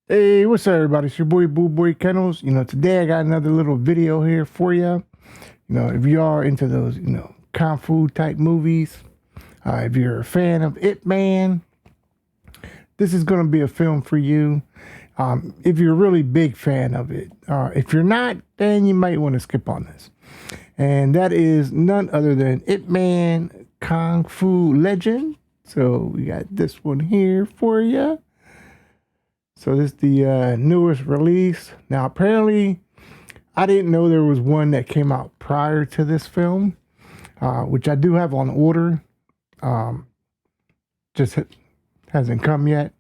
Hey, what's up, everybody? It's your boy, Kennels. Today I got another little video here for you. If you are into those, kung fu type movies, if you're a fan of Ip Man, this is going to be a film for you. If you're a really big fan of it, if you're not, then you might want to skip on this. And that is none other than Ip Man Kung Fu Legend. So we got this one here for you. So this is the newest release. Now, apparently, I didn't know there was one that came out prior to this film, which I do have on order. Just hasn't come yet.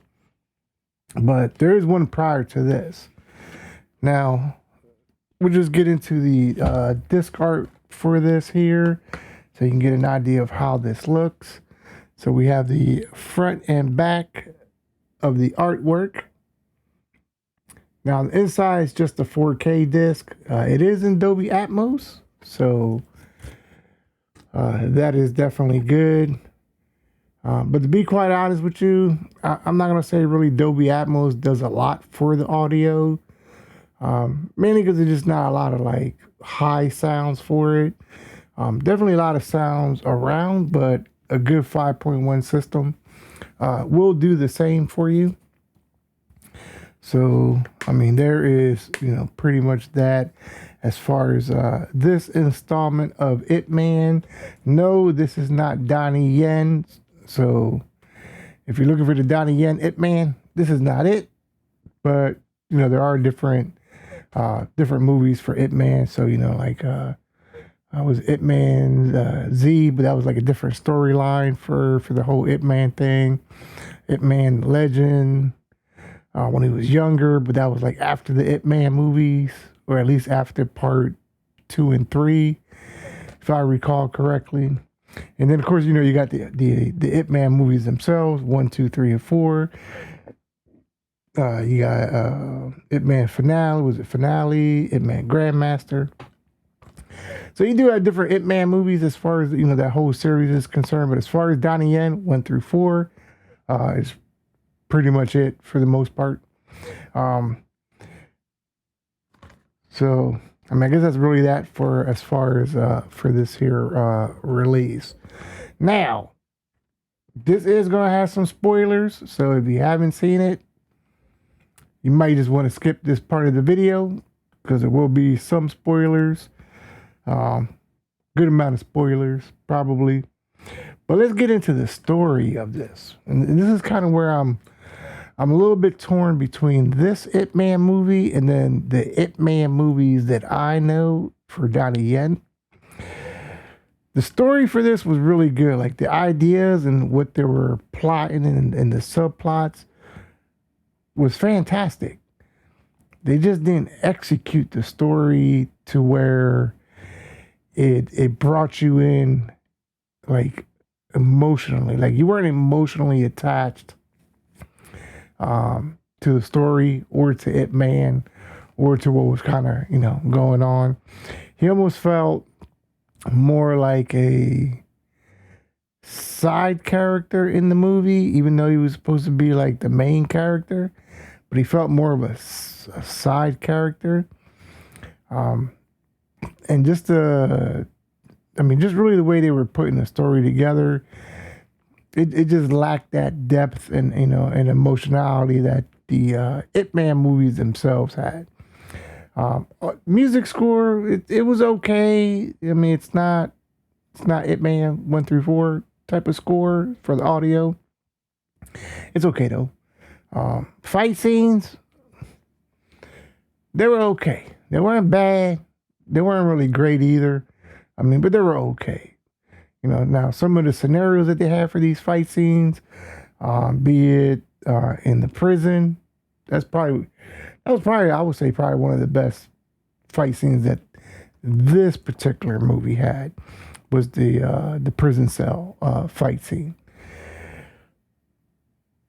But there is one prior to this. Now, we'll just get into the disc art for this here so you can get an idea of how this looks. So we have the front and back of the artwork. Now, the inside is just a 4K disc. It is in Dolby Atmos, so that is definitely good. But to be quite honest with you, I'm not going to say really Dolby Atmos does a lot for the audio. Mainly because there's just not a lot of like high sounds for it. Definitely a lot of sounds around, but a good 5.1 system will do the same for you. So, I mean, there is, pretty much that as far as this installment of Ip Man. No, this is not Donnie Yen. So, if you're looking for the Donnie Yen Ip Man, this is not it. But, there are different movies for Ip Man. So, like, I was Ip Man Z, but that was like a different storyline for the whole Ip Man thing. Ip Man Legend. When he was younger, but that was like after the Ip Man movies, or at least after part 2 and 3, if I recall correctly. And then, of course, you got the Ip Man movies themselves, 1, 2, 3, and 4. You got Ip Man Finale, was it Finale? Ip Man Grandmaster. So you do have different Ip Man movies as far as, that whole series is concerned. But as far as Donnie Yen, 1 through 4, is pretty much it for the most part. So, I mean, I guess that's really that for as far as for this here release. Now, this is going to have some spoilers. So if you haven't seen it, you might just want to skip this part of the video because there will be some spoilers. Good amount of spoilers, probably. But let's get into the story of this. And this is kind of where I'm a little bit torn between this Ip Man movie and then the Ip Man movies that I know for Donnie Yen. The story for this was really good. Like the ideas and what they were plotting and the subplots was fantastic. They just didn't execute the story to where it brought you in like emotionally. Like you weren't emotionally attached to the story or to Ip Man or to what was kind of, going on. He almost felt more like a side character in the movie, even though he was supposed to be like the main character, but he felt more of a side character. And just just really the way they were putting the story together, it just lacked that depth and and emotionality that the Ip Man movies themselves had. Music score, it was okay. I mean, it's not Ip Man 1 through 4 type of score for the audio. It's okay though. Fight scenes, they were okay. They weren't bad. They weren't really great either. I mean, but they were okay. Now some of the scenarios that they have for these fight scenes, be it in the prison, that was probably I would say probably one of the best fight scenes that this particular movie had was the prison cell fight scene.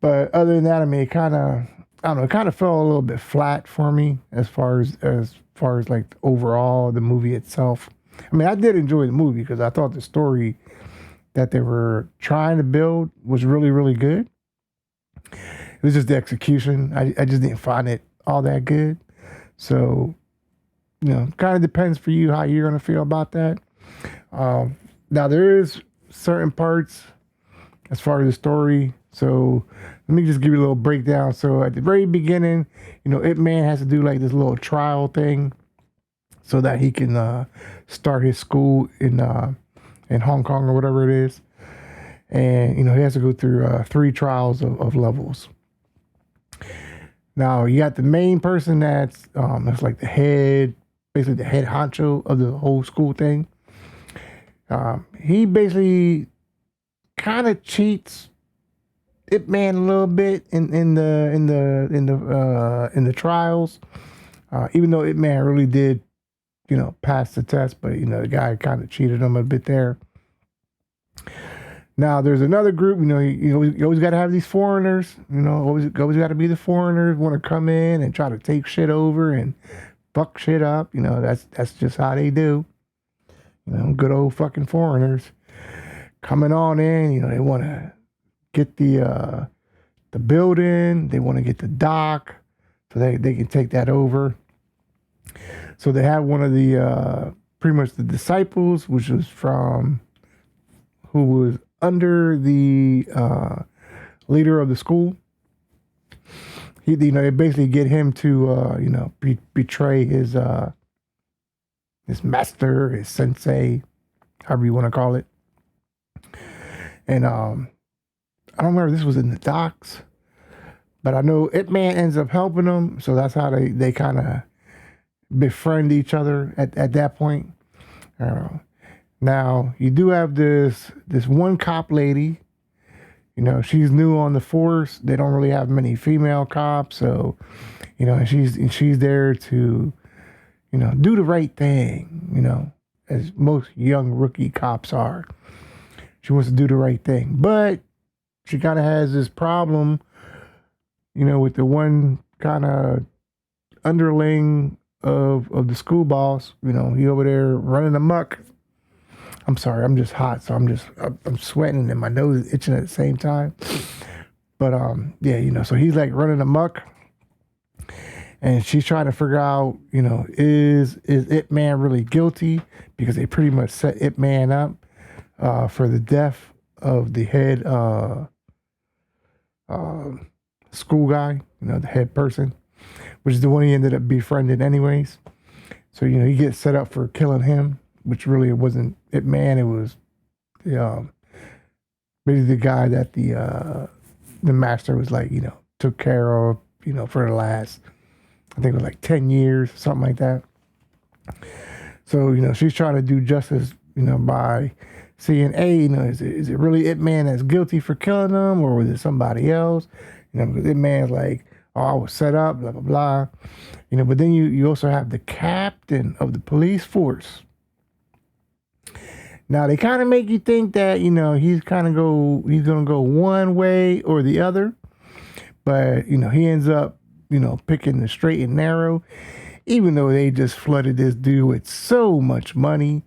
But other than that, I mean, it kind of it kind of fell a little bit flat for me as far as like overall the movie itself. I mean, I did enjoy the movie because I thought the story that they were trying to build was really, really good. was just the execution. I just didn't find it all that good. So, you know, kind of depends for you how you're going to feel about that. Now, there is certain parts as far as the story. So let me just give you a little breakdown. So at the very beginning, you know, Ip Man has to do like this little trial thing so that he can start his school in Hong Kong or whatever it is. And, you know, he has to go through 3 trials of levels. Now, you got the main person that's like the head, basically the head honcho of the whole school thing. He basically kind of cheats Ip Man a little bit in the trials, even though Ip Man really did, you know, pass the test, but you know the guy kind of cheated him a bit there. Now there's another group, you know, you always got to have these foreigners, you know, always got to be the foreigners want to come in and try to take shit over and fuck shit up, you know, that's just how they do, you know, good old fucking foreigners coming on in, you know, they want to get the building, they want to get the dock, so they can take that over. So they have one of the pretty much the disciples, which was who was under the leader of the school. You know, they basically get him to you know, betray his master, his sensei, however you want to call it. And I don't remember if this was in the docks, but I know Ip Man ends up helping them, so that's how they kind of befriend each other at that point. Now you do have this one cop lady. You know, she's new on the force. They don't really have many female cops, so you know, she's there to, you know, do the right thing. You know, as most young rookie cops are. She wants to do the right thing, but she kind of has this problem, you know, with the one kind of underling of the school boss. You know, he over there running amok. I'm sorry, I'm just hot, so I'm sweating and my nose is itching at the same time. But yeah, you know, so he's like running amok, and she's trying to figure out, you know, is Ip Man really guilty, because they pretty much set Ip Man up for the death of the head school guy, you know, the head person, which is the one he ended up befriending anyways. So, you know, he gets set up for killing him, which really it wasn't Ip Man, it was basically the guy that the master was like, you know, took care of, you know, for the last, I think it was like 10 years, something like that. So, you know, she's trying to do justice, you know, by seeing, hey, you know, is it really Ip Man that's guilty for killing them, or was it somebody else? You know, because Ip Man's like, oh, I was set up, blah, blah, blah. You know, but then you also have the captain of the police force. Now, they kind of make you think that, you know, he's going to go one way or the other. But, you know, he ends up, you know, picking the straight and narrow, even though they just flooded this dude with so much money.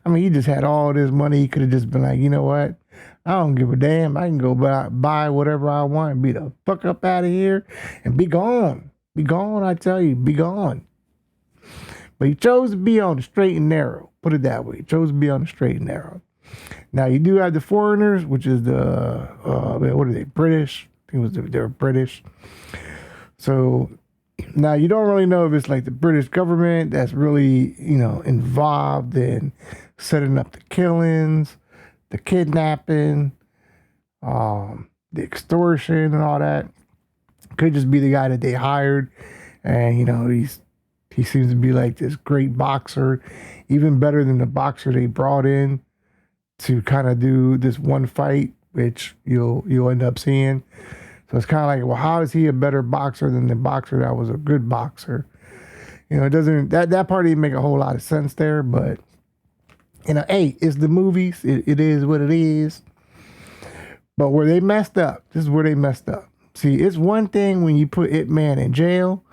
I mean, he just had all this money. He could have just been like, you know what? I don't give a damn. I can go buy whatever I want and be the fuck up out of here and be gone. Be gone, I tell you. Be gone. But he chose to be on the straight and narrow. Put it that way. He chose to be on the straight and narrow. Now, you do have the foreigners, which is the, what are they, British? I think they're British. So, now you don't really know if it's like the British government that's really, you know, involved in setting up the killings, the kidnapping, the extortion and all that. Could just be the guy that they hired, and, you know, he seems to be like this great boxer, even better than the boxer they brought in to kind of do this one fight, which you'll end up seeing. So it's kind of like, well, how is he a better boxer than the boxer that was a good boxer? You know, it doesn't, that part didn't make a whole lot of sense there, but, you know, hey, it's the movies. It is what it is. But where they messed up, this is where they messed up. See, it's one thing when you put Ip Man in jail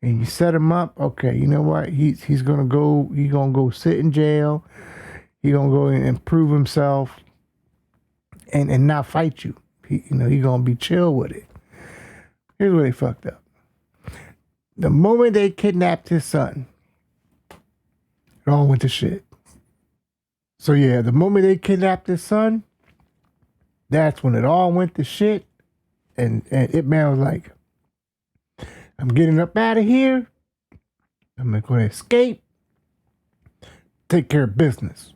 and you set him up. Okay, you know what? He's gonna go sit in jail. He's gonna go and prove himself and not fight you. He's gonna be chill with it. Here's where they fucked up. The moment they kidnapped his son, it all went to shit. So yeah, the moment they kidnapped his son, that's when it all went to shit. And Ip Man was like, I'm getting up out of here. I'm going to escape. Take care of business.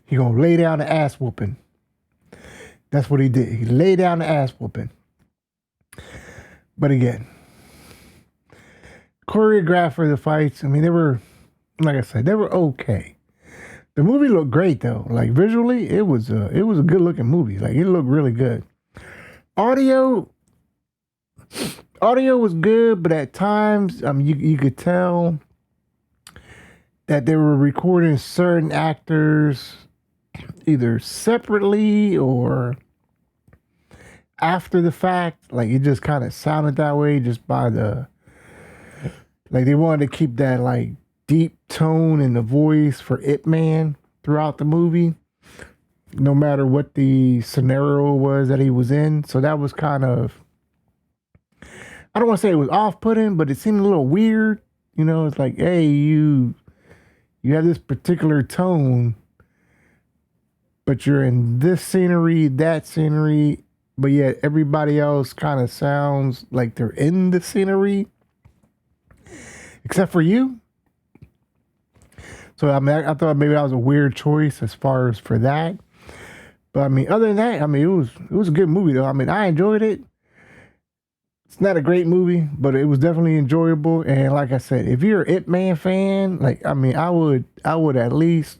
He going to lay down the ass whooping. That's what he did. He laid down the ass whooping. But again, choreographed for the fights, I mean, they were, like I said, they were okay. The movie looked great though. Like visually, it was a good looking movie. Like it looked really good. Audio was good, but at times, you could tell that they were recording certain actors either separately or after the fact. Like it just kind of sounded that way just by like they wanted to keep that like deep tone in the voice for Ip Man throughout the movie, no matter what the scenario was that he was in. So that was kind of, I don't want to say it was off-putting, but it seemed a little weird. You know, it's like, hey, you have this particular tone, but you're in this scenery, that scenery, but yet everybody else kind of sounds like they're in the scenery, except for you. So, I mean, I thought maybe that was a weird choice as far as for that. But, I mean, other than that, I mean, it was a good movie, though. I mean, I enjoyed it. It's not a great movie, but it was definitely enjoyable. And like I said, if you're an Ip Man fan, like, I mean, I would at least,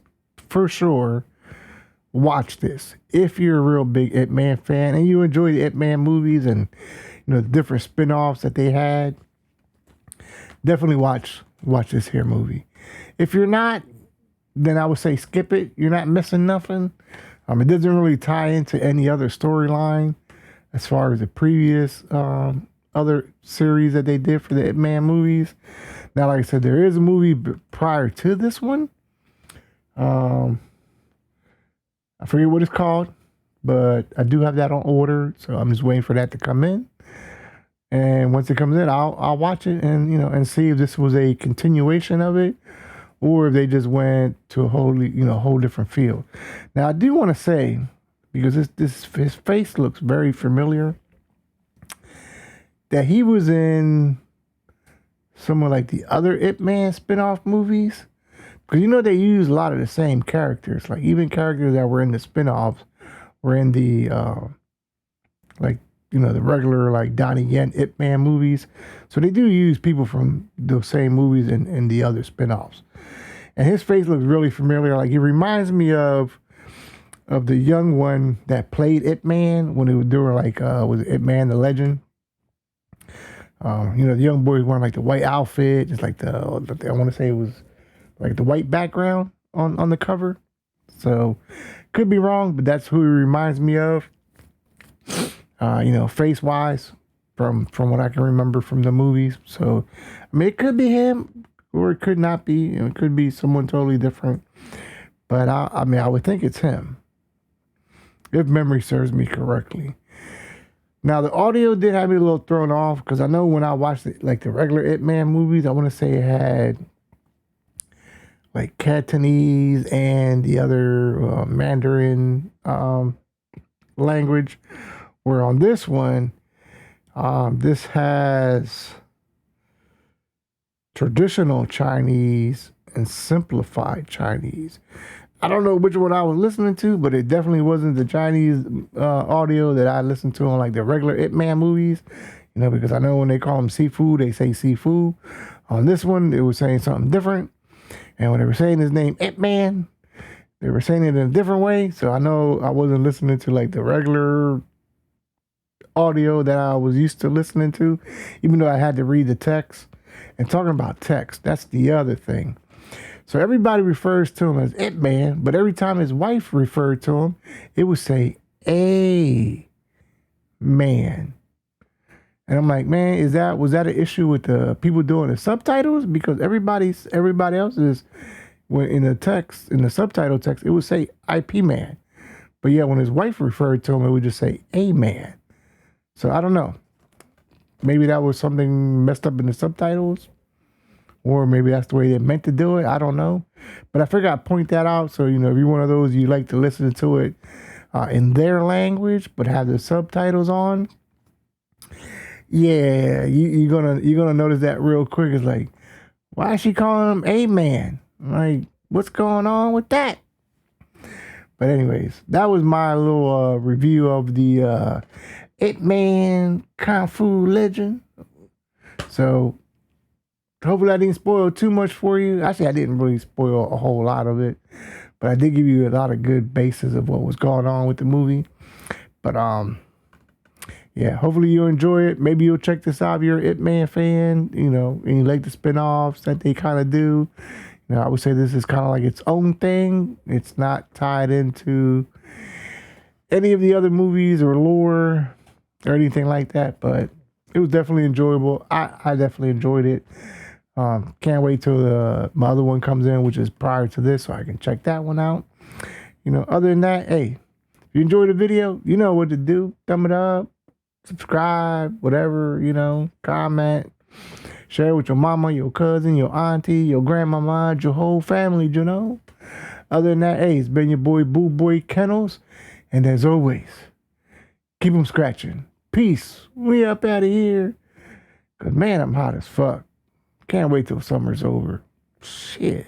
for sure, watch this. If you're a real big Ip Man fan and you enjoy the Ip Man movies and, you know, the different spin-offs that they had, definitely watch this here movie. If you're not, then I would say skip it. You're not missing nothing. It doesn't really tie into any other storyline as far as the previous other series that they did for the Ip Man movies. Now, like I said, there is a movie prior to this one. I forget what it's called, but I do have that on order, so I'm just waiting for that to come in. And once it comes in, I'll watch it and, you know, and see if this was a continuation of it or if they just went to a whole different field. Now, I do want to say, because his face looks very familiar, that he was in some of like the other Ip Man spinoff movies. Because you know they use a lot of the same characters. Like even characters that were in the spinoffs were in the the regular like Donnie Yen Ip Man movies. So they do use people from those same movies in the other spinoffs. And his face looks really familiar. Like he reminds me of the young one that played Ip Man when they were doing like was it Ip Man the Legend? The young boy wearing like the white outfit. It's like I want to say it was like the white background on the cover. So could be wrong, but that's who he reminds me of. Face wise from what I can remember from the movies. So I mean it could be him or it could not be. It could be someone totally different. But I would think it's him, if memory serves me correctly. Now, the audio did have me a little thrown off because I know when I watched it, like the regular Ip Man movies, I want to say it had like Cantonese and the other Mandarin language. Where on this one, this has traditional Chinese and simplified Chinese. I don't know which one I was listening to, but it definitely wasn't the Chinese audio that I listened to on like the regular Ip Man movies. You know, because I know when they call them seafood, they say seafood. On this one, it was saying something different. And when they were saying his name, Ip Man, they were saying it in a different way. So I know I wasn't listening to like the regular audio that I was used to listening to, even though I had to read the text. And talking about text, that's the other thing. So everybody refers to him as Ip Man, but every time his wife referred to him, it would say a man. And I'm like, man, was that an issue with the people doing the subtitles? Because everybody else is, when in the subtitle text, it would say IP man. But yeah, when his wife referred to him, it would just say a man. So I don't know. maybe that was something messed up in the subtitles, or maybe that's the way they meant to do it. I don't know. But I figured I'd point that out. So, you know, if you're one of those, you like to listen to it in their language, but have the subtitles on. Yeah, you're gonna notice that real quick. It's like, why is she calling him a man? Like, what's going on with that? But anyways, that was my little review of the Ip Man Kung Fu Legend. So hopefully I didn't spoil too much for you. Actually, I didn't really spoil a whole lot of it, but I did give you a lot of good basis of what was going on with the movie. But yeah, hopefully you enjoy it. Maybe you'll check this out if you're an Ip Man fan, you know, and you like the spinoffs that they kind of do. You know, I would say this is kind of like its own thing. It's not tied into any of the other movies or lore or anything like that, but it was definitely enjoyable. I definitely enjoyed it. Can't wait till my other one comes in, which is prior to this, so I can check that one out. You know, other than that, hey, if you enjoyed the video, you know what to do. Thumb it up, subscribe, whatever, you know, comment, share it with your mama, your cousin, your auntie, your grandmama, your whole family, you know. Other than that, hey, it's been your boy BULLBOYKENNELS, and as always, keep them scratching. Peace. We up out of here. Cause man, I'm hot as fuck. Can't wait till summer's over. Shit.